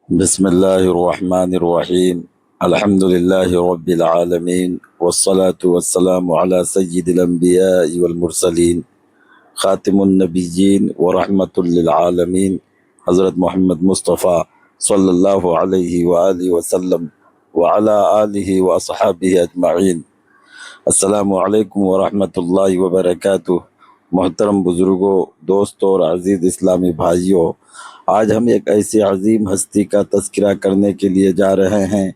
بسم الله الرحمن الرحيم. الحمد لله رب العالمين، والصلاة والسلام على سيد الأنبياء والمرسلين، خاتم النبيين ورحمة للعالمين، حضرت محمد مصطفى صلى الله عليه وآله وسلم وعلى آله وأصحابه أجمعين۔ السلام علیکم ورحمۃ اللہ وبرکاتہ۔ محترم بزرگوں، دوستوں اور عزیز اسلامی بھائیوں، آج ہم ایک ایسی عظیم ہستی کا تذکرہ کرنے کے لیے جا رہے ہیں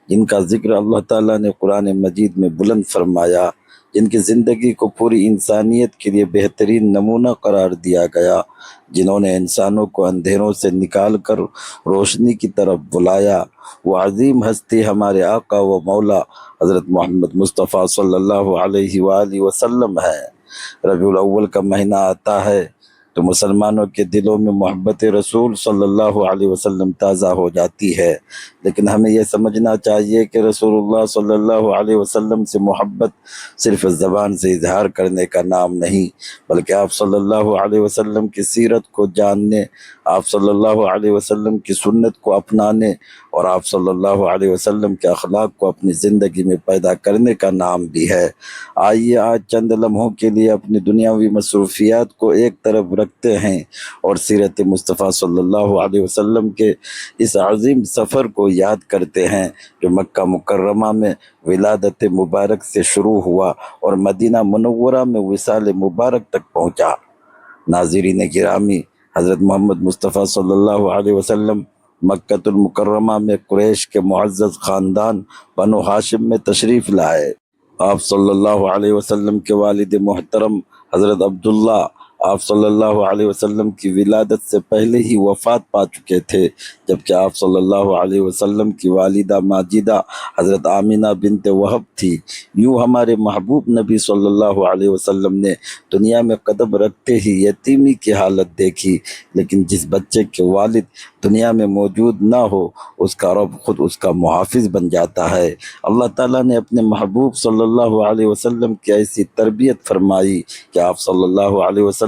جن کا ذکر اللہ تعالیٰ نے قرآن مجید میں بلند فرمایا، جن کی زندگی کو پوری انسانیت کے لیے بہترین نمونہ قرار دیا گیا، جنہوں نے انسانوں کو اندھیروں سے نکال کر روشنی کی طرف بلایا۔ وہ عظیم ہستی ہمارے آقا و مولا حضرت محمد مصطفیٰ صلی اللہ علیہ وآلہ وسلم ہے۔ ربیع الاول کا مہینہ آتا ہے تو مسلمانوں کے دلوں میں محبت رسول صلی اللہ علیہ وسلم تازہ ہو جاتی ہے، لیکن ہمیں یہ سمجھنا چاہیے کہ رسول اللہ صلی اللہ علیہ وسلم سے محبت صرف زبان سے اظہار کرنے کا نام نہیں، بلکہ آپ صلی اللہ علیہ وسلم کی سیرت کو جاننے، آپ صلی اللہ علیہ وسلم کی سنت کو اپنانے اور آپ صلی اللہ علیہ وسلم کے اخلاق کو اپنی زندگی میں پیدا کرنے کا نام بھی ہے۔ آئیے آج چند لمحوں کے لیے اپنی دنیاوی مصروفیات کو ایک طرف رکھتے ہیں اور سیرت مصطفیٰ صلی اللہ علیہ وسلم کے اس عظیم سفر کو یاد کرتے ہیں جو مکہ مکرمہ میں ولادت مبارک سے شروع ہوا اور مدینہ منورہ میں وصال مبارک تک پہنچا۔ ناظرین گرامی، حضرت محمد مصطفیٰ صلی اللہ علیہ وسلم مکہ المکرمہ میں قریش کے معزز خاندان بنو ہاشم میں تشریف لائے۔ آپ صلی اللہ علیہ وسلم کے والد محترم حضرت عبداللہ آپ صلی اللہ علیہ وسلم کی ولادت سے پہلے ہی وفات پا چکے تھے، جبکہ آپ صلی اللہ علیہ وسلم کی والدہ ماجدہ حضرت آمینہ بنت وہب تھی۔ یوں ہمارے محبوب نبی صلی اللہ علیہ وسلم نے دنیا میں قدم رکھتے ہی یتیمی کی حالت دیکھی، لیکن جس بچے کے والد دنیا میں موجود نہ ہو اس کا رب خود اس کا محافظ بن جاتا ہے۔ اللہ تعالیٰ نے اپنے محبوب صلی اللہ علیہ وسلم کی ایسی تربیت فرمائی کہ آپ صلی اللہ علیہ وسلم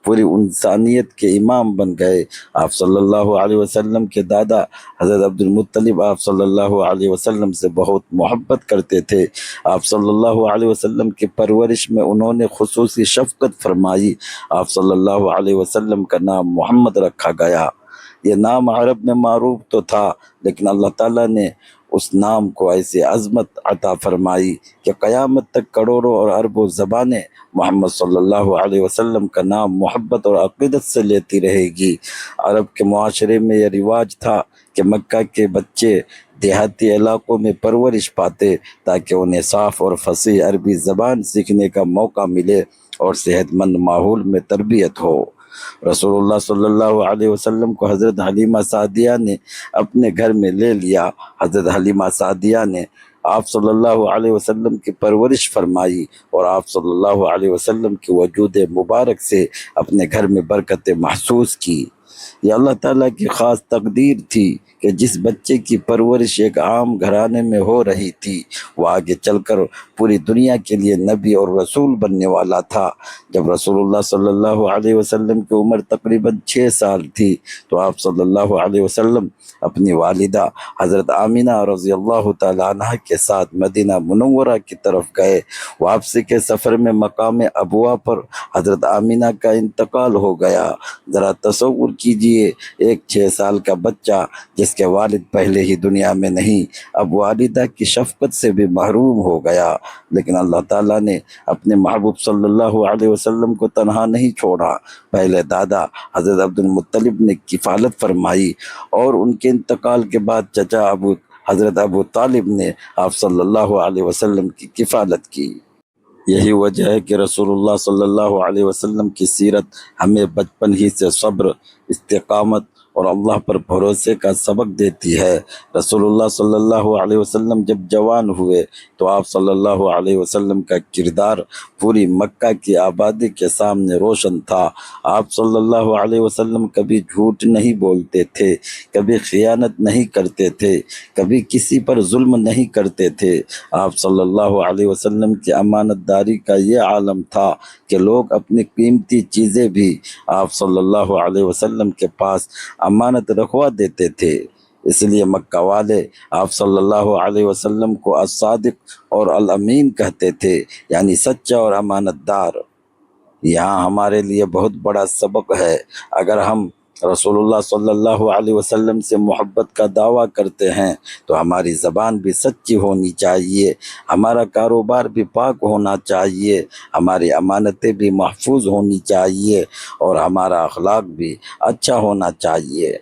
پوری انسانیت کے امام بن گئے۔ آپ صلی اللہ علیہ وسلم کے دادا حضرت عبد المطلب آپ صلی اللہ علیہ وسلم سے بہت محبت کرتے تھے۔ آپ صلی اللہ علیہ وسلم کی پرورش میں انہوں نے خصوصی شفقت فرمائی۔ آپ صلی اللہ علیہ وسلم کا نام محمد رکھا گیا۔ یہ نام عرب میں معروف تو تھا، لیکن اللہ تعالیٰ نے اس نام کو ایسی عظمت عطا فرمائی کہ قیامت تک کروڑوں اور اربوں زبانیں محمد صلی اللہ علیہ وسلم کا نام محبت اور عقیدت سے لیتی رہے گی۔ عرب کے معاشرے میں یہ رواج تھا کہ مکہ کے بچے دیہاتی علاقوں میں پرورش پاتے تاکہ انہیں صاف اور فصیح عربی زبان سیکھنے کا موقع ملے اور صحت مند ماحول میں تربیت ہو۔ رسول اللہ صلی اللہ علیہ وسلم کو حضرت حلیمہ سعدیہ نے اپنے گھر میں لے لیا۔ حضرت حلیمہ سعدیہ نے آپ صلی اللہ علیہ وسلم کی پرورش فرمائی اور آپ صلی اللہ علیہ وسلم کی وجود مبارک سے اپنے گھر میں برکتیں محسوس کی۔ یہ اللہ تعالیٰ کی خاص تقدیر تھی کہ جس بچے کی پرورش ایک عام گھرانے میں ہو رہی تھی وہ آگے چل کر پوری دنیا کے لیے نبی اور رسول بننے والا تھا۔ جب رسول اللہ صلی اللہ علیہ وسلم کی عمر تقریباً 6 سال تھی تو آپ صلی اللہ علیہ وسلم اپنی والدہ حضرت آمینہ رضی اللہ تعالیٰ عنہ کے ساتھ مدینہ منورہ کی طرف گئے۔ واپسی کے سفر میں مقام ابوا پر حضرت آمینہ کا انتقال ہو گیا۔ ذرا تصور کیجئے، ایک 6 سال کا بچہ جس کے والد پہلے ہی دنیا میں نہیں، اب والدہ کی شفقت سے بھی محروم ہو گیا، لیکن اللہ تعالیٰ نے اپنے محبوب صلی اللہ علیہ وسلم کو تنہا نہیں چھوڑا۔ پہلے دادا حضرت عبد المطلب نے کفالت فرمائی اور ان کے انتقال کے بعد چچا حضرت ابو طالب نے آپ صلی اللہ علیہ وسلم کی کفالت کی۔ یہی وجہ ہے کہ رسول اللہ صلی اللہ علیہ وسلم کی سیرت ہمیں بچپن ہی سے صبر، استقامت اور اللہ پر بھروسے کا سبق دیتی ہے۔ رسول اللہ صلی اللہ علیہ وسلم جب جوان ہوئے تو آپ صلی اللہ علیہ وسلم کا کردار پوری مکہ کی آبادی کے سامنے روشن تھا۔ آپ صلی اللہ علیہ وسلم کبھی جھوٹ نہیں بولتے تھے، کبھی خیانت نہیں کرتے تھے، کبھی کسی پر ظلم نہیں کرتے تھے۔ آپ صلی اللہ علیہ وسلم کی امانت داری کا یہ عالم تھا کہ لوگ اپنی قیمتی چیزیں بھی آپ صلی اللہ علیہ وسلم کے پاس امانت رکھوا دیتے تھے۔ اس لیے مکہ والے آپ صلی اللہ علیہ وسلم کو الصادق اور الامین کہتے تھے، یعنی سچا اور امانت دار۔ یہاں ہمارے لیے بہت بڑا سبق ہے۔ اگر ہم رسول اللہ صلی اللہ علیہ وسلم سے محبت کا دعویٰ کرتے ہیں تو ہماری زبان بھی سچی ہونی چاہیے، ہمارا کاروبار بھی پاک ہونا چاہیے، ہماری امانتیں بھی محفوظ ہونی چاہیے، اور ہمارا اخلاق بھی اچھا ہونا چاہیے۔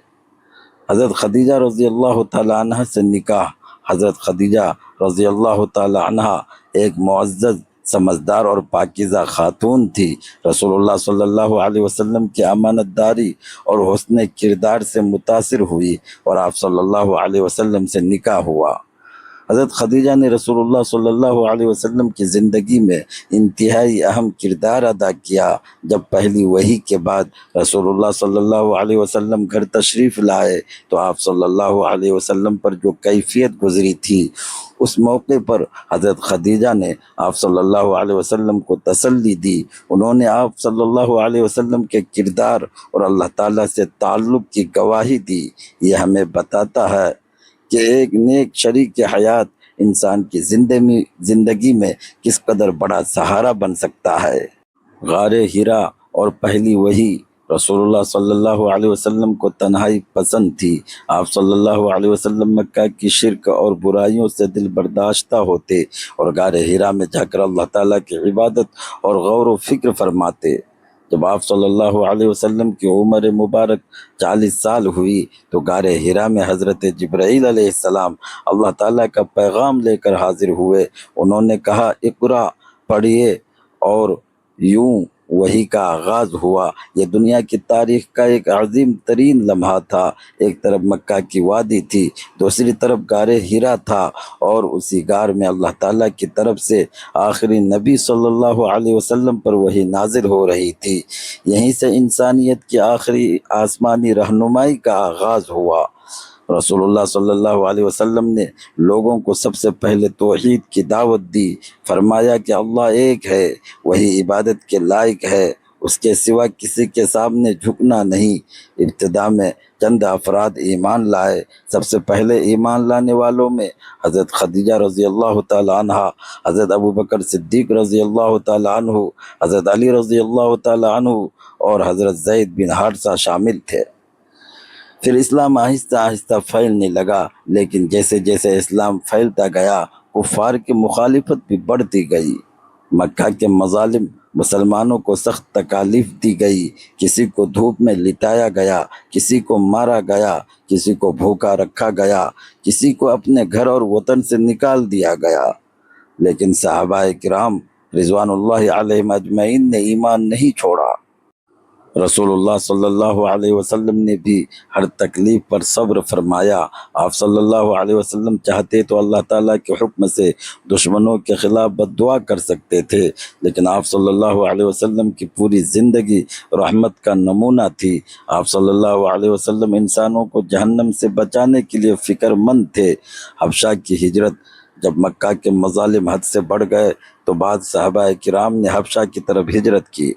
حضرت خدیجہ رضی اللہ تعالیٰ عنہ سے نکاح۔ حضرت خدیجہ رضی اللہ تعالیٰ عنہ ایک معزز، سمجھدار اور پاکیزہ خاتون تھی۔ رسول اللہ صلی اللہ علیہ وسلم کی امانت داری اور حسن کردار سے متاثر ہوئی اور آپ صلی اللہ علیہ وسلم سے نکاح ہوا۔ حضرت خدیجہ نے رسول اللہ صلی اللہ علیہ وسلم کی زندگی میں انتہائی اہم کردار ادا کیا۔ جب پہلی وحی کے بعد رسول اللہ صلی اللہ علیہ وسلم گھر تشریف لائے تو آپ صلی اللہ علیہ وسلم پر جو کیفیت گزری تھی، اس موقع پر حضرت خدیجہ نے آپ صلی اللہ علیہ وسلم کو تسلی دی۔ انہوں نے آپ صلی اللہ علیہ وسلم کے کردار اور اللہ تعالیٰ سے تعلق کی گواہی دی۔ یہ ہمیں بتاتا ہے کہ ایک نیک شریک حیات انسان کی زندگی میں کس قدر بڑا سہارا بن سکتا ہے۔ غار ہرا اور پہلی وحی۔ رسول اللہ صلی اللہ علیہ وسلم کو تنہائی پسند تھی۔ آپ صلی اللہ علیہ وسلم مکہ کی شرک اور برائیوں سے دل برداشتہ ہوتے اور غار ہرا میں جا کر اللہ تعالیٰ کی عبادت اور غور و فکر فرماتے۔ جب آپ صلی اللہ علیہ وسلم کی عمر مبارک 40 سال ہوئی تو غار ہرا میں حضرت جبرائیل علیہ السلام اللہ تعالیٰ کا پیغام لے کر حاضر ہوئے۔ انہوں نے کہا، اقرا، پڑھیے، اور یوں وحی کا آغاز ہوا۔ یہ دنیا کی تاریخ کا ایک عظیم ترین لمحہ تھا۔ ایک طرف مکہ کی وادی تھی، دوسری طرف غار ہرا تھا، اور اسی غار میں اللہ تعالیٰ کی طرف سے آخری نبی صلی اللہ علیہ وسلم پر وحی نازل ہو رہی تھی۔ یہیں سے انسانیت کی آخری آسمانی رہنمائی کا آغاز ہوا۔ رسول اللہ صلی اللہ علیہ وسلم نے لوگوں کو سب سے پہلے توحید کی دعوت دی۔ فرمایا کہ اللہ ایک ہے، وہی عبادت کے لائق ہے، اس کے سوا کسی کے سامنے جھکنا نہیں۔ ابتدا میں چند افراد ایمان لائے۔ سب سے پہلے ایمان لانے والوں میں حضرت خدیجہ رضی اللہ تعالیٰ عنہ، حضرت ابوبکر صدیق رضی اللہ تعالیٰ عنہ، حضرت علی رضی اللہ تعالیٰ عنہ اور حضرت زید بن حارثہ شامل تھے۔ پھر اسلام آہستہ آہستہ پھیلنے لگا، لیکن جیسے جیسے اسلام پھیلتا گیا کفار کی مخالفت بھی بڑھتی گئی۔ مکہ کے مظالم، مسلمانوں کو سخت تکالیف دی گئی۔ کسی کو دھوپ میں لٹایا گیا، کسی کو مارا گیا، کسی کو بھوکا رکھا گیا، کسی کو اپنے گھر اور وطن سے نکال دیا گیا۔ لیکن صحابہ کرام رضوان اللہ علیہم اجمعین نے ایمان نہیں چھوڑا۔ رسول اللہ صلی اللہ علیہ وسلم نے بھی ہر تکلیف پر صبر فرمایا۔ آپ صلی اللہ علیہ وسلم چاہتے تو اللہ تعالیٰ کے حکم سے دشمنوں کے خلاف بد دعا کر سکتے تھے، لیکن آپ صلی اللہ علیہ وسلم کی پوری زندگی رحمت کا نمونہ تھی۔ آپ صلی اللہ علیہ وسلم انسانوں کو جہنم سے بچانے کے لیے فکر مند تھے۔ حبشہ کی ہجرت۔ جب مکہ کے مظالم حد سے بڑھ گئے تو بعض صحابہ کرام نے حبشہ کی طرف ہجرت کی۔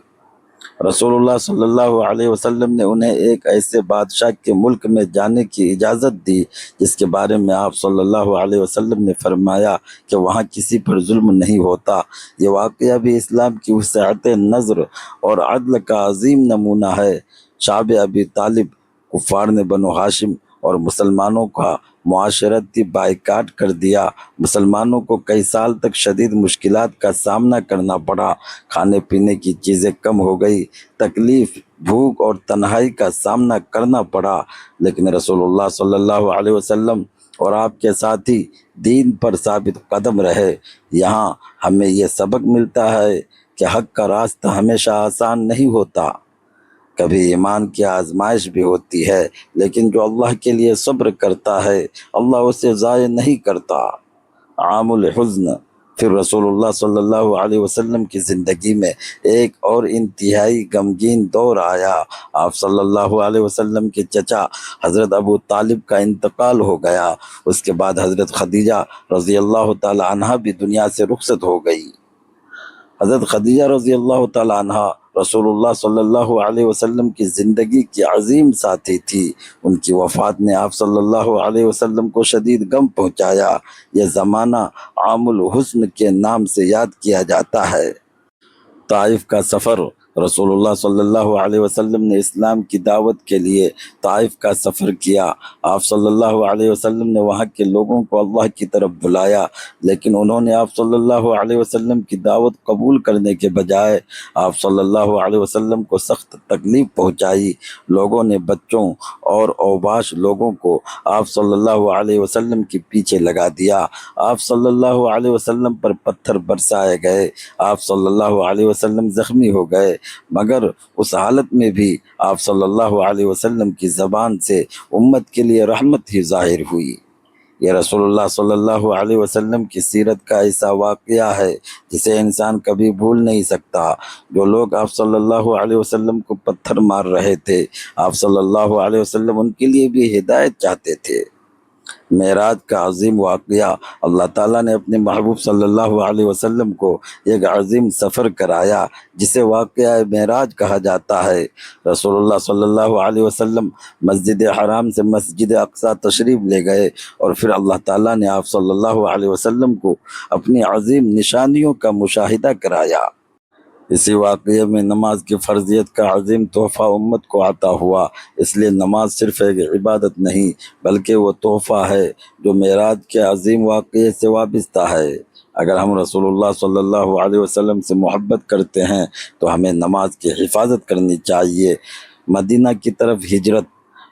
رسول اللہ صلی اللہ علیہ وسلم نے انہیں ایک ایسے بادشاہ کے ملک میں جانے کی اجازت دی جس کے بارے میں آپ صلی اللہ علیہ وسلم نے فرمایا کہ وہاں کسی پر ظلم نہیں ہوتا۔ یہ واقعہ بھی اسلام کی وسعت نظر اور عدل کا عظیم نمونہ ہے۔ شعب ابی طالب، کفار نے بنو ہاشم اور مسلمانوں کا معاشرتی بائیکاٹ کر دیا۔ مسلمانوں کو کئی سال تک شدید مشکلات کا سامنا کرنا پڑا۔ کھانے پینے کی چیزیں کم ہو گئی، تکلیف، بھوک اور تنہائی کا سامنا کرنا پڑا، لیکن رسول اللہ صلی اللہ علیہ وسلم اور آپ کے ساتھی دین پر ثابت قدم رہے۔ یہاں ہمیں یہ سبق ملتا ہے کہ حق کا راستہ ہمیشہ آسان نہیں ہوتا، کبھی ایمان کی آزمائش بھی ہوتی ہے، لیکن جو اللہ کے لیے صبر کرتا ہے اللہ اسے ضائع نہیں کرتا۔ عام الحزن۔ پھر رسول اللہ صلی اللہ علیہ وسلم کی زندگی میں ایک اور انتہائی غمگین دور آیا۔ آپ صلی اللہ علیہ وسلم کے چچا حضرت ابو طالب کا انتقال ہو گیا۔ اس کے بعد حضرت خدیجہ رضی اللہ تعالی عنہا بھی دنیا سے رخصت ہو گئی۔ حضرت خدیجہ رضی اللہ تعالیٰ عنہ رسول اللہ صلی اللہ علیہ وسلم کی زندگی کی عظیم ساتھی تھی۔ ان کی وفات نے آپ صلی اللہ علیہ وسلم کو شدید غم پہنچایا۔ یہ زمانہ عام الحزن کے نام سے یاد کیا جاتا ہے۔ طائف کا سفر، رسول اللہ صلی اللہ علیہ وسلم نے اسلام کی دعوت کے لیے طائف کا سفر کیا۔ آپ صلی اللہ علیہ وسلم نے وہاں کے لوگوں کو اللہ کی طرف بلایا، لیکن انہوں نے آپ صلی اللہ علیہ وسلم کی دعوت قبول کرنے کے بجائے آپ صلی اللہ علیہ وسلم کو سخت تکلیف پہنچائی۔ لوگوں نے بچوں اور اوباش لوگوں کو آپ صلی اللہ علیہ وسلم کے پیچھے لگا دیا۔ آپ صلی اللہ علیہ وسلم پر پتھر برسائے گئے۔ آپ صلی اللہ علیہ وسلم زخمی ہو گئے، مگر اس حالت میں بھی آپ صلی اللہ علیہ وسلم کی زبان سے امت کے لیے رحمت ہی ظاہر ہوئی۔ یہ رسول اللہ صلی اللہ علیہ وسلم کی سیرت کا ایسا واقعہ ہے جسے انسان کبھی بھول نہیں سکتا۔ جو لوگ آپ صلی اللہ علیہ وسلم کو پتھر مار رہے تھے، آپ صلی اللہ علیہ وسلم ان کے لیے بھی ہدایت چاہتے تھے۔ معراج کا عظیم واقعہ، اللہ تعالیٰ نے اپنے محبوب صلی اللہ علیہ وسلم کو ایک عظیم سفر کرایا جسے واقعہ معراج کہا جاتا ہے۔ رسول اللہ صلی اللہ علیہ وسلم مسجد حرام سے مسجد اقصی تشریف لے گئے، اور پھر اللہ تعالیٰ نے آپ صلی اللہ علیہ وسلم کو اپنی عظیم نشانیوں کا مشاہدہ کرایا۔ اسی واقعے میں نماز کی فرضیت کا عظیم تحفہ امت کو عطا ہوا۔ اس لیے نماز صرف ایک عبادت نہیں بلکہ وہ تحفہ ہے جو معراج کے عظیم واقعے سے وابستہ ہے۔ اگر ہم رسول اللہ صلی اللہ علیہ وسلم سے محبت کرتے ہیں تو ہمیں نماز کی حفاظت کرنی چاہیے۔ مدینہ کی طرف ہجرت،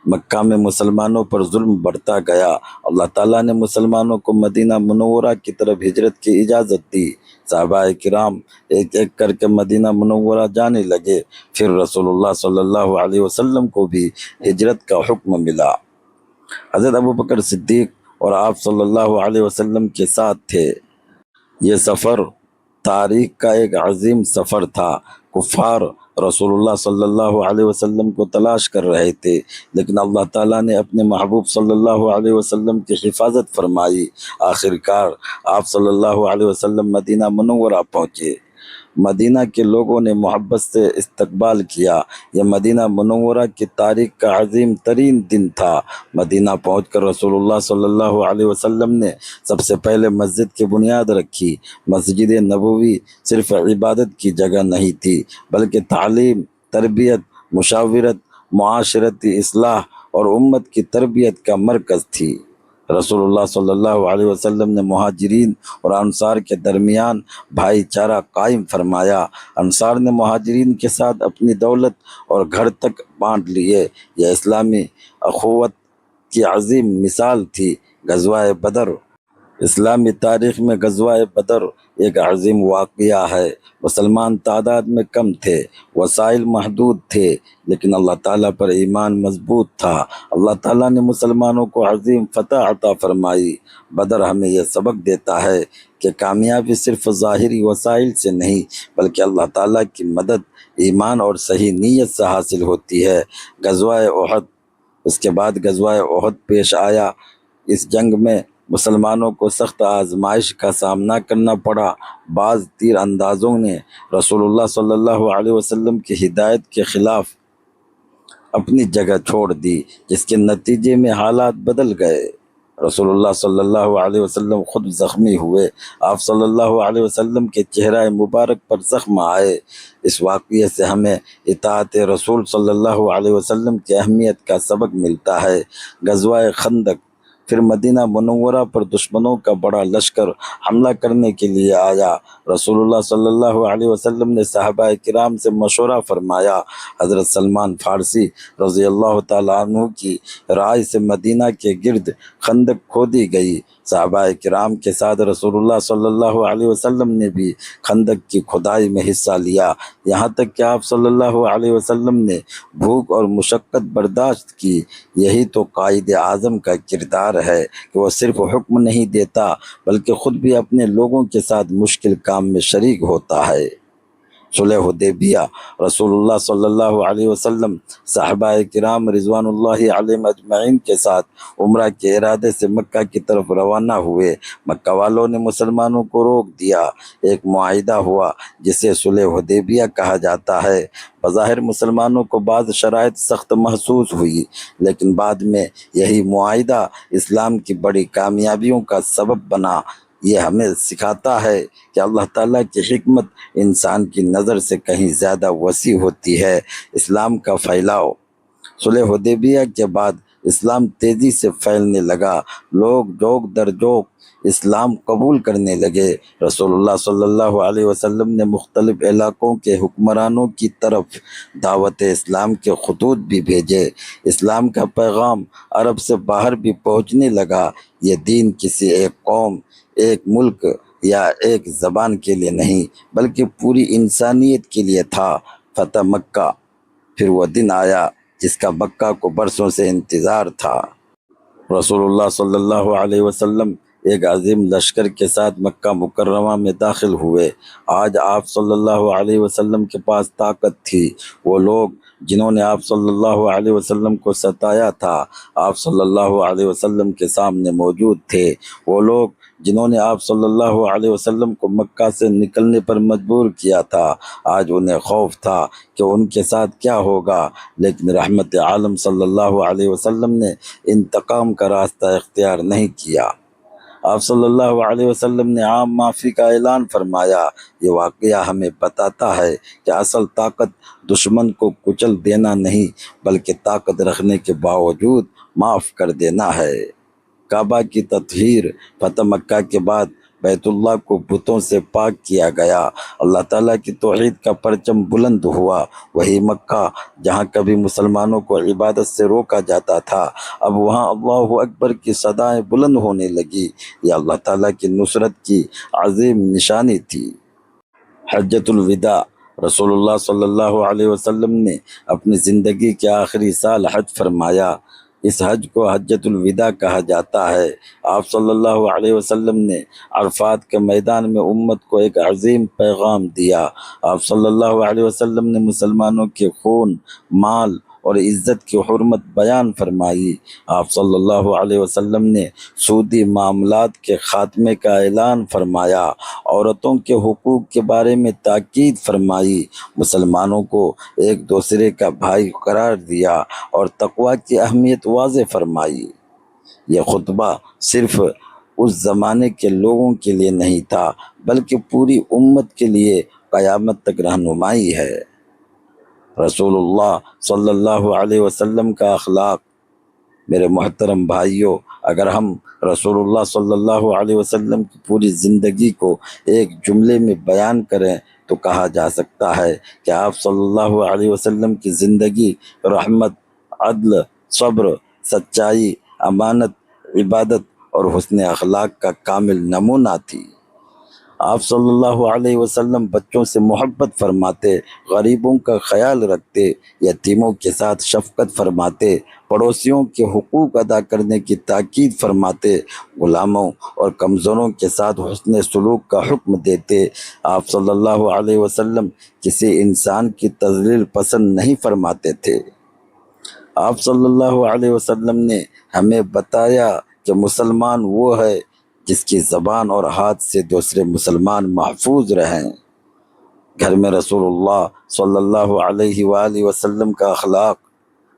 مکہ میں مسلمانوں پر ظلم بڑھتا گیا۔ اللہ تعالیٰ نے مسلمانوں کو مدینہ منورہ کی طرف ہجرت کی اجازت دی۔ صحابہ کرام ایک ایک کر کے مدینہ منورہ جانے لگے۔ پھر رسول اللہ صلی اللہ علیہ وسلم کو بھی ہجرت کا حکم ملا۔ حضرت ابوبکر صدیق اور آپ صلی اللہ علیہ وسلم کے ساتھ تھے۔ یہ سفر تاریخ کا ایک عظیم سفر تھا۔ کفار رسول اللہ صلی اللہ علیہ وسلم کو تلاش کر رہے تھے، لیکن اللہ تعالیٰ نے اپنے محبوب صلی اللہ علیہ وسلم کی حفاظت فرمائی۔ آخرکار آپ صلی اللہ علیہ وسلم مدینہ منورہ پہنچے۔ مدینہ کے لوگوں نے محبت سے استقبال کیا۔ یہ مدینہ منورہ کی تاریخ کا عظیم ترین دن تھا۔ مدینہ پہنچ کر رسول اللہ صلی اللہ علیہ وسلم نے سب سے پہلے مسجد کی بنیاد رکھی۔ مسجد نبوی صرف عبادت کی جگہ نہیں تھی بلکہ تعلیم، تربیت، مشاورت، معاشرتی اصلاح اور امت کی تربیت کا مرکز تھی۔ رسول اللہ صلی اللہ علیہ وسلم نے مہاجرین اور انصار کے درمیان بھائی چارہ قائم فرمایا۔ انصار نے مہاجرین کے ساتھ اپنی دولت اور گھر تک بانٹ لیے۔ یہ اسلامی اخوت کی عظیم مثال تھی۔ غزوہ بدر، اسلامی تاریخ میں غزوہ بدر ایک عظیم واقعہ ہے۔ مسلمان تعداد میں کم تھے، وسائل محدود تھے، لیکن اللہ تعالیٰ پر ایمان مضبوط تھا۔ اللہ تعالیٰ نے مسلمانوں کو عظیم فتح عطا فرمائی۔ بدر ہمیں یہ سبق دیتا ہے کہ کامیابی صرف ظاہری وسائل سے نہیں بلکہ اللہ تعالیٰ کی مدد، ایمان اور صحیح نیت سے حاصل ہوتی ہے۔ غزوہ احد، اس کے بعد غزوہ احد پیش آیا۔ اس جنگ میں مسلمانوں کو سخت آزمائش کا سامنا کرنا پڑا۔ بعض تیر اندازوں نے رسول اللہ صلی اللہ علیہ وسلم کی ہدایت کے خلاف اپنی جگہ چھوڑ دی، جس کے نتیجے میں حالات بدل گئے۔ رسول اللہ صلی اللہ علیہ وسلم خود زخمی ہوئے۔ آپ صلی اللہ علیہ وسلم کے چہرہ مبارک پر زخم آئے۔ اس واقعے سے ہمیں اطاعت رسول صلی اللہ علیہ وسلم کی اہمیت کا سبق ملتا ہے۔ غزوہ خندق، پھر مدینہ منورہ پر دشمنوں کا بڑا لشکر حملہ کرنے کے لیے آیا۔ رسول اللہ صلی اللہ علیہ وسلم نے صحابہ کرام سے مشورہ فرمایا۔ حضرت سلمان فارسی رضی اللہ تعالیٰ عنہ کی رائے سے مدینہ کے گرد خندق کھودی گئی۔ صحابہ کرام کے ساتھ رسول اللہ صلی اللہ علیہ وسلم نے بھی خندق کی کھدائی میں حصہ لیا، یہاں تک کہ آپ صلی اللہ علیہ وسلم نے بھوک اور مشقت برداشت کی۔ یہی تو قائد اعظم کا کردار ہے کہ وہ صرف حکم نہیں دیتا بلکہ خود بھی اپنے لوگوں کے ساتھ مشکل کام میں شریک ہوتا ہے۔ صلح حدیبیہ، رسول اللہ صلی اللہ علیہ وسلم صحابہ کرام رضوان اللہ علیہم اجمعین کے ساتھ عمرہ کے ارادے سے مکہ کی طرف روانہ ہوئے۔ مکہ والوں نے مسلمانوں کو روک دیا، ایک معاہدہ ہوا جسے صلح حدیبیہ کہا جاتا ہے۔ بظاہر مسلمانوں کو بعض شرائط سخت محسوس ہوئی، لیکن بعد میں یہی معاہدہ اسلام کی بڑی کامیابیوں کا سبب بنا۔ یہ ہمیں سکھاتا ہے کہ اللہ تعالیٰ کی حکمت انسان کی نظر سے کہیں زیادہ وسیع ہوتی ہے۔ اسلام کا پھیلاؤ، صلح حدیبیہ کے بعد اسلام تیزی سے پھیلنے لگا، لوگ جوک در جوک اسلام قبول کرنے لگے۔ رسول اللہ صلی اللہ علیہ وسلم نے مختلف علاقوں کے حکمرانوں کی طرف دعوت اسلام کے خطوط بھی بھیجے۔ اسلام کا پیغام عرب سے باہر بھی پہنچنے لگا۔ یہ دین کسی ایک قوم، ایک ملک یا ایک زبان کے لیے نہیں، بلکہ پوری انسانیت کے لیے تھا۔ فتح مکہ، پھر وہ دن آیا جس کا مکہ کو برسوں سے انتظار تھا۔ رسول اللہ صلی اللہ علیہ وسلم ایک عظیم لشکر کے ساتھ مکہ مکرمہ میں داخل ہوئے۔ آج آپ صلی اللہ علیہ وسلم کے پاس طاقت تھی۔ وہ لوگ جنہوں نے آپ صلی اللہ علیہ وسلم کو ستایا تھا، آپ صلی اللہ علیہ وسلم کے سامنے موجود تھے۔ وہ لوگ جنہوں نے آپ صلی اللہ علیہ وسلم کو مکہ سے نکلنے پر مجبور کیا تھا، آج انہیں خوف تھا کہ ان کے ساتھ کیا ہوگا، لیکن رحمت عالم صلی اللہ علیہ وسلم نے انتقام کا راستہ اختیار نہیں کیا۔ آپ صلی اللہ علیہ وسلم نے عام معافی کا اعلان فرمایا۔ یہ واقعہ ہمیں بتاتا ہے کہ اصل طاقت دشمن کو کچل دینا نہیں، بلکہ طاقت رکھنے کے باوجود معاف کر دینا ہے۔ کعبہ کی تطہیر، فتح مکہ کے بعد بیت اللہ کو بتوں سے پاک کیا گیا، اللہ تعالیٰ کی توحید کا پرچم بلند ہوا۔ وہی مکہ جہاں کبھی مسلمانوں کو عبادت سے روکا جاتا تھا، اب وہاں اللہ اکبر کی صدائیں بلند ہونے لگی۔ یہ اللہ تعالیٰ کی نصرت کی عظیم نشانی تھی۔ حجۃ الوداع، رسول اللہ صلی اللہ علیہ وسلم نے اپنی زندگی کے آخری سال حج فرمایا۔ اس حج کو حجۃ الوداع کہا جاتا ہے۔ آپ صلی اللہ علیہ وسلم نے عرفات کے میدان میں امت کو ایک عظیم پیغام دیا۔ آپ صلی اللہ علیہ وسلم نے مسلمانوں کے خون، مال اور عزت کی حرمت بیان فرمائی۔ آپ صلی اللہ علیہ وسلم نے سودی معاملات کے خاتمے کا اعلان فرمایا، عورتوں کے حقوق کے بارے میں تاکید فرمائی، مسلمانوں کو ایک دوسرے کا بھائی قرار دیا اور تقوی کی اہمیت واضح فرمائی۔ یہ خطبہ صرف اس زمانے کے لوگوں کے لیے نہیں تھا، بلکہ پوری امت کے لیے قیامت تک رہنمائی ہے۔ رسول اللہ صلی اللہ علیہ وسلم کا اخلاق، میرے محترم بھائیوں، اگر ہم رسول اللہ صلی اللہ علیہ وسلم کی پوری زندگی کو ایک جملے میں بیان کریں تو کہا جا سکتا ہے کہ آپ صلی اللہ علیہ وسلم کی زندگی رحمت، عدل، صبر، سچائی، امانت، عبادت اور حسن اخلاق کا کامل نمونہ تھی۔ آپ صلی اللہ علیہ وسلم بچوں سے محبت فرماتے، غریبوں کا خیال رکھتے، یتیموں کے ساتھ شفقت فرماتے، پڑوسیوں کے حقوق ادا کرنے کی تاکید فرماتے، غلاموں اور کمزوروں کے ساتھ حسن سلوک کا حکم دیتے۔ آپ صلی اللہ علیہ وسلم کسی انسان کی تذلیل پسند نہیں فرماتے تھے۔ آپ صلی اللہ علیہ وسلم نے ہمیں بتایا کہ مسلمان وہ ہے جس کی زبان اور ہاتھ سے دوسرے مسلمان محفوظ رہیں۔ گھر میں رسول اللہ صلی اللہ علیہ وآلہ وسلم کا اخلاق،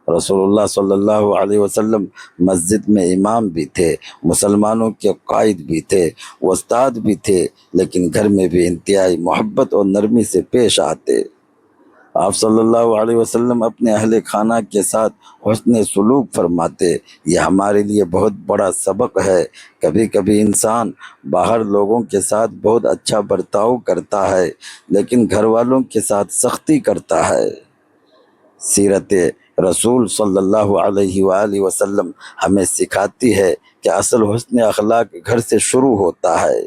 رسول اللہ صلی اللہ علیہ وسلم مسجد میں امام بھی تھے، مسلمانوں کے قائد بھی تھے، استاد بھی تھے، لیکن گھر میں بھی انتہائی محبت اور نرمی سے پیش آتے۔ آپ صلی اللہ علیہ وسلم اپنے اہل خانہ کے ساتھ حسن سلوک فرماتے۔ یہ ہمارے لیے بہت بڑا سبق ہے۔ کبھی کبھی انسان باہر لوگوں کے ساتھ بہت اچھا برتاؤ کرتا ہے، لیکن گھر والوں کے ساتھ سختی کرتا ہے۔ سیرت رسول صلی اللہ علیہ وآلہ وسلم ہمیں سکھاتی ہے کہ اصل حسن اخلاق گھر سے شروع ہوتا ہے۔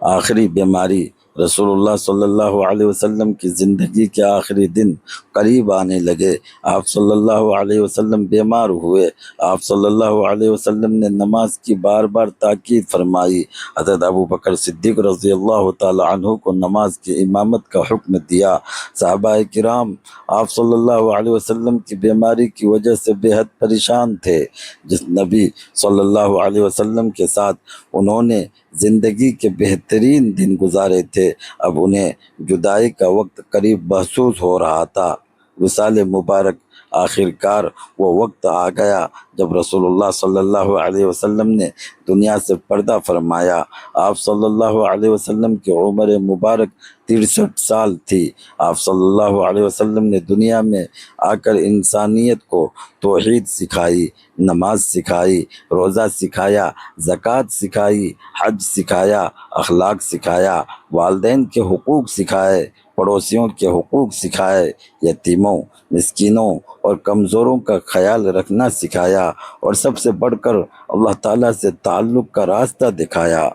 آخری بیماری، رسول اللہ صلی اللہ علیہ وسلم کی زندگی کے آخری دن قریب آنے لگے۔ آپ صلی اللہ علیہ وسلم بیمار ہوئے۔ آپ صلی اللہ علیہ وسلم نے نماز کی بار بار تاکید فرمائی۔ حضرت ابو بکر صدیق رضی اللہ تعالی عنہ کو نماز کی امامت کا حکم دیا۔ صحابہ کرام آپ صلی اللہ علیہ وسلم کی بیماری کی وجہ سے بے حد پریشان تھے۔ جس نبی صلی اللہ علیہ وسلم کے ساتھ انہوں نے زندگی کے بہترین دن گزارے تھے، اب انہیں جدائی کا وقت قریب محسوس ہو رہا تھا۔ وصال مبارک، آخر کار وہ وقت آ گیا جب رسول اللہ صلی اللہ علیہ وسلم نے دنیا سے پردہ فرمایا۔ آپ صلی اللہ علیہ وسلم کی عمر مبارک 63 سال تھی۔ آپ صلی اللہ علیہ وسلم نے دنیا میں آ کر انسانیت کو توحید سکھائی، نماز سکھائی، روزہ سکھایا، زکوٰۃ سکھائی، حج سکھایا، اخلاق سکھایا، والدین کے حقوق سکھائے، پڑوسیوں کے حقوق سکھائے، یتیموں، مسکینوں اور کمزوروں کا خیال رکھنا سکھایا، اور سب سے بڑھ کر اللہ تعالیٰ سے تعلق کا راستہ دکھایا۔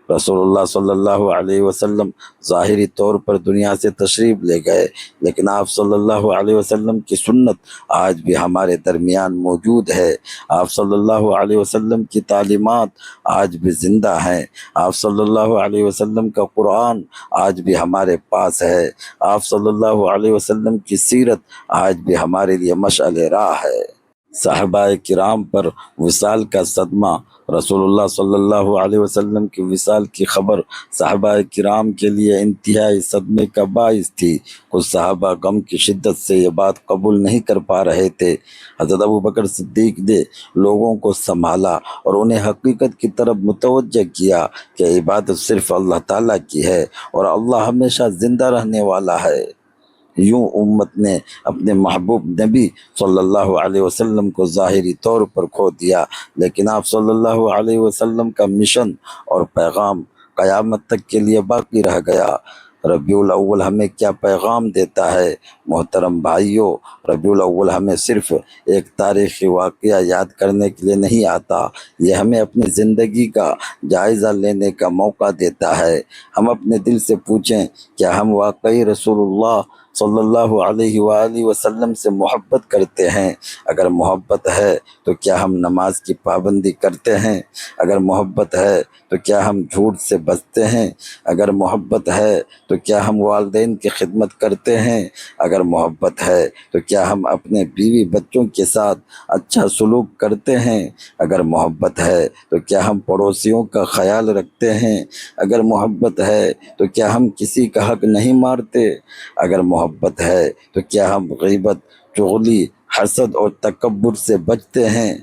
رسول اللہ صلی اللہ علیہ وسلم ظاہری طور پر دنیا سے تشریف لے گئے، لیکن آپ صلی اللہ علیہ وسلم کی سنت آج بھی ہمارے درمیان موجود ہے۔ آپ صلی اللہ علیہ وسلم کی تعلیمات آج بھی زندہ ہیں۔ آپ صلی اللہ علیہ وسلم کا قرآن آج بھی ہمارے پاس ہے۔ آپ صلی اللہ علیہ وسلم کی سیرت آج بھی ہمارے لیے مشعل راہ ہے۔ صحابہ کرام پر وصال کا صدمہ، رسول اللہ صلی اللہ علیہ وسلم کی وصال کی خبر صحابہ کرام کے لیے انتہائی صدمے کا باعث تھی۔ کچھ صحابہ غم کی شدت سے یہ بات قبول نہیں کر پا رہے تھے۔ حضرت ابو بکر صدیق نے لوگوں کو سنبھالا اور انہیں حقیقت کی طرف متوجہ کیا کہ عبادت صرف اللہ تعالیٰ کی ہے اور اللہ ہمیشہ زندہ رہنے والا ہے۔ یوں امت نے اپنے محبوب نبی صلی اللہ علیہ وسلم کو ظاہری طور پر کھو دیا، لیکن آپ صلی اللہ علیہ وسلم کا مشن اور پیغام قیامت تک کے لیے باقی رہ گیا۔ ربیع الاول ہمیں کیا پیغام دیتا ہے؟ محترم بھائیوں، ربیع الاول ہمیں صرف ایک تاریخی واقعہ یاد کرنے کے لیے نہیں آتا، یہ ہمیں اپنی زندگی کا جائزہ لینے کا موقع دیتا ہے۔ ہم اپنے دل سے پوچھیں، کیا ہم واقعی رسول اللہ صلی اللہ علیہ وآلہ وسلم سے محبت کرتے ہیں؟ اگر محبت ہے تو کیا ہم نماز کی پابندی کرتے ہیں؟ اگر محبت ہے تو کیا ہم جھوٹ سے بچتے ہیں؟ اگر محبت ہے تو کیا ہم والدین کی خدمت کرتے ہیں؟ اگر محبت ہے تو کیا ہم اپنے بیوی بچوں کے ساتھ اچھا سلوک کرتے ہیں؟ اگر محبت ہے تو کیا ہم پڑوسیوں کا خیال رکھتے ہیں؟ اگر محبت ہے تو کیا ہم کسی کا حق نہیں مارتے؟ اگر محبت ہے تو کیا ہم غیبت، چغلی، حسد اور تکبر سے بچتے ہیں؟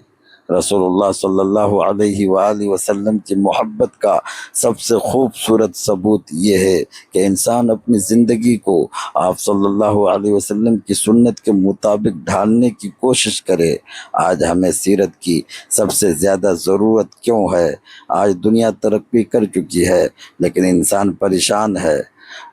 رسول اللہ صلی اللہ علیہ وآلہ وسلم کی محبت کا سب سے خوبصورت ثبوت یہ ہے کہ انسان اپنی زندگی کو آپ صلی اللہ علیہ وسلم کی سنت کے مطابق ڈھالنے کی کوشش کرے۔ آج ہمیں سیرت کی سب سے زیادہ ضرورت کیوں ہے؟ آج دنیا ترقی کر چکی ہے لیکن انسان پریشان ہے۔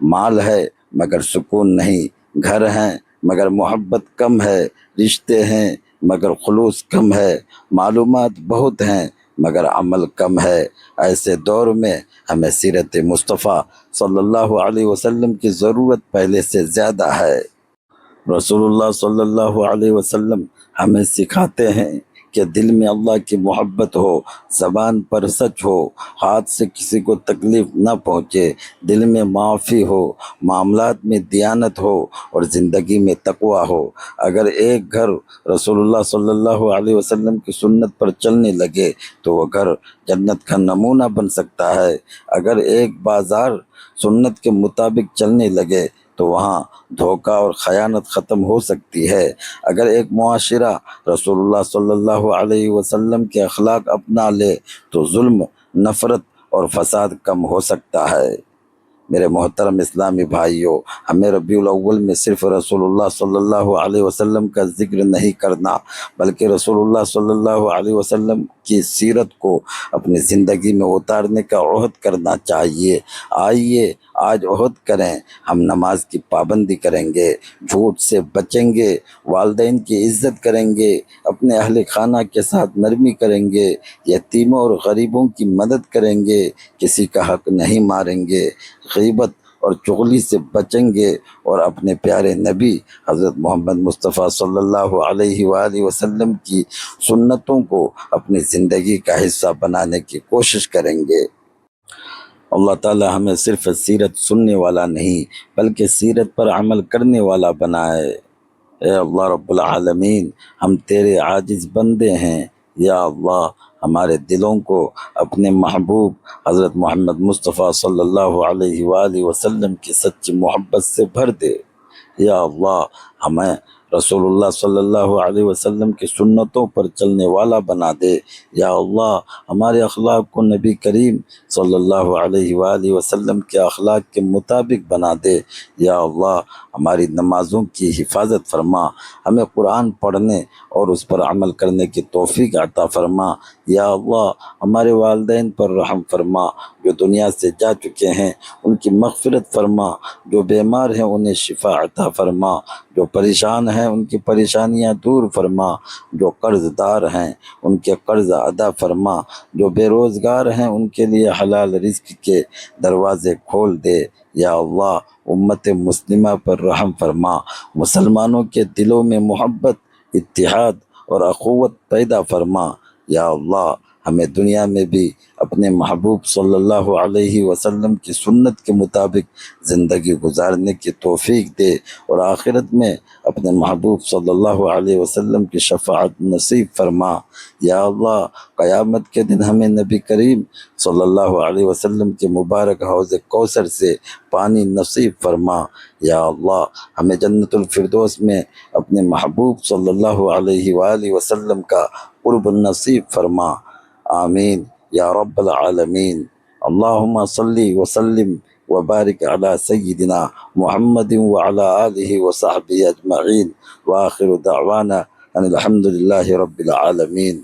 مال ہے مگر سکون نہیں، گھر ہیں مگر محبت کم ہے، رشتے ہیں مگر خلوص کم ہے، معلومات بہت ہیں مگر عمل کم ہے۔ ایسے دور میں ہمیں سیرت مصطفیٰ صلی اللہ علیہ وسلم کی ضرورت پہلے سے زیادہ ہے۔ رسول اللہ صلی اللہ علیہ وسلم ہمیں سکھاتے ہیں کہ دل میں اللہ کی محبت ہو، زبان پر سچ ہو، ہاتھ سے کسی کو تکلیف نہ پہنچے، دل میں معافی ہو، معاملات میں دیانت ہو اور زندگی میں تقویٰ ہو۔ اگر ایک گھر رسول اللہ صلی اللہ علیہ وسلم کی سنت پر چلنے لگے تو وہ گھر جنت کا نمونہ بن سکتا ہے۔ اگر ایک بازار سنت کے مطابق چلنے لگے تو وہاں دھوکہ اور خیانت ختم ہو سکتی ہے۔ اگر ایک معاشرہ رسول اللہ صلی اللہ علیہ وسلم کے اخلاق اپنا لے تو ظلم، نفرت اور فساد کم ہو سکتا ہے۔ میرے محترم اسلامی بھائیوں، ہمیں ربیع الاول میں صرف رسول اللہ صلی اللہ علیہ وسلم کا ذکر نہیں کرنا بلکہ رسول اللہ صلی اللہ علیہ وسلم کی سیرت کو اپنی زندگی میں اتارنے کا عہد کرنا چاہیے۔ آئیے آج عہد کریں، ہم نماز کی پابندی کریں گے، جھوٹ سے بچیں گے، والدین کی عزت کریں گے، اپنے اہل خانہ کے ساتھ نرمی کریں گے، یتیموں اور غریبوں کی مدد کریں گے، کسی کا حق نہیں ماریں گے، غیبت اور چغلی سے بچیں گے، اور اپنے پیارے نبی حضرت محمد مصطفیٰ صلی اللہ علیہ وآلہ وسلم کی سنتوں کو اپنی زندگی کا حصہ بنانے کی کوشش کریں گے۔ اللہ تعالی ہمیں صرف سیرت سننے والا نہیں بلکہ سیرت پر عمل کرنے والا بنائے۔ اے اللہ رب العالمین، ہم تیرے عاجز بندے ہیں، یا اللہ ہمارے دلوں کو اپنے محبوب حضرت محمد مصطفیٰ صلی اللہ علیہ وآلہ وسلم کی سچی محبت سے بھر دے۔ یا اللہ ہمیں رسول اللہ صلی اللہ علیہ وسلم کی سنتوں پر چلنے والا بنا دے۔ یا اللہ ہمارے اخلاق کو نبی کریم صلی اللہ علیہ وآلہ وسلم کے اخلاق کے مطابق بنا دے۔ یا اللہ ہماری نمازوں کی حفاظت فرما، ہمیں قرآن پڑھنے اور اس پر عمل کرنے کی توفیق عطا فرما۔ یا اللہ ہمارے والدین پر رحم فرما، جو دنیا سے جا چکے ہیں ان کی مغفرت فرما، جو بیمار ہیں انہیں شفا عطا فرما، جو پریشان ہیں ان کی پریشانیاں دور فرما، جو قرض دار ہیں ان کے قرض ادا فرما، جو بے روزگار ہیں ان کے لیے حلال رزق کے دروازے کھول دے۔ یا اللہ امت مسلمہ پر رحم فرما، مسلمانوں کے دلوں میں محبت، اتحاد اور اخوت پیدا فرما۔ یا اللہ ہمیں دنیا میں بھی اپنے محبوب صلی اللہ علیہ وسلم کی سنت کے مطابق زندگی گزارنے کی توفیق دے، اور آخرت میں اپنے محبوب صلی اللہ علیہ وسلم کی شفاعت نصیب فرما۔ یا اللہ قیامت کے دن ہمیں نبی کریم صلی اللہ علیہ وسلم کے مبارک حوض کوثر سے پانی نصیب فرما۔ یا اللہ ہمیں جنت الفردوس میں اپنے محبوب صلی اللہ علیہ وآلہ وسلم کا قرب نصیب فرما۔ آمین یا رب العالمین۔ اللہم صلی وسلم وبارک علی سیدنا محمد وعلی آلہ وصحبہ اجمعین، وآخر دعوانا ان الحمدللہ رب العالمین۔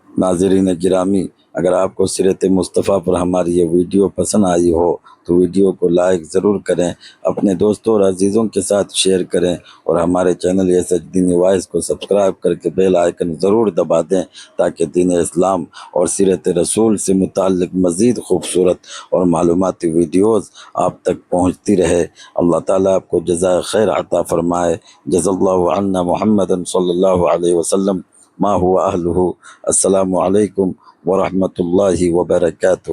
ناظرین گرامی، اگر آپ کو سیرت مصطفیٰ پر ہماری یہ ویڈیو پسند آئی ہو تو ویڈیو کو لائک ضرور کریں، اپنے دوستوں اور عزیزوں کے ساتھ شیئر کریں، اور ہمارے چینل ایس ایچ دینی وائس کو سبسکرائب کر کے بیل آئیکن ضرور دبا دیں، تاکہ دین اسلام اور سیرت رسول سے متعلق مزید خوبصورت اور معلوماتی ویڈیوز آپ تک پہنچتی رہے۔ اللہ تعالیٰ آپ کو جزائے خیر عطا فرمائے۔ جزا اللہ عنا محمد صلی اللہ علیہ وسلم ما هو اہلہ۔ السلام علیکم ورحمۃ اللہ وبرکاتہ۔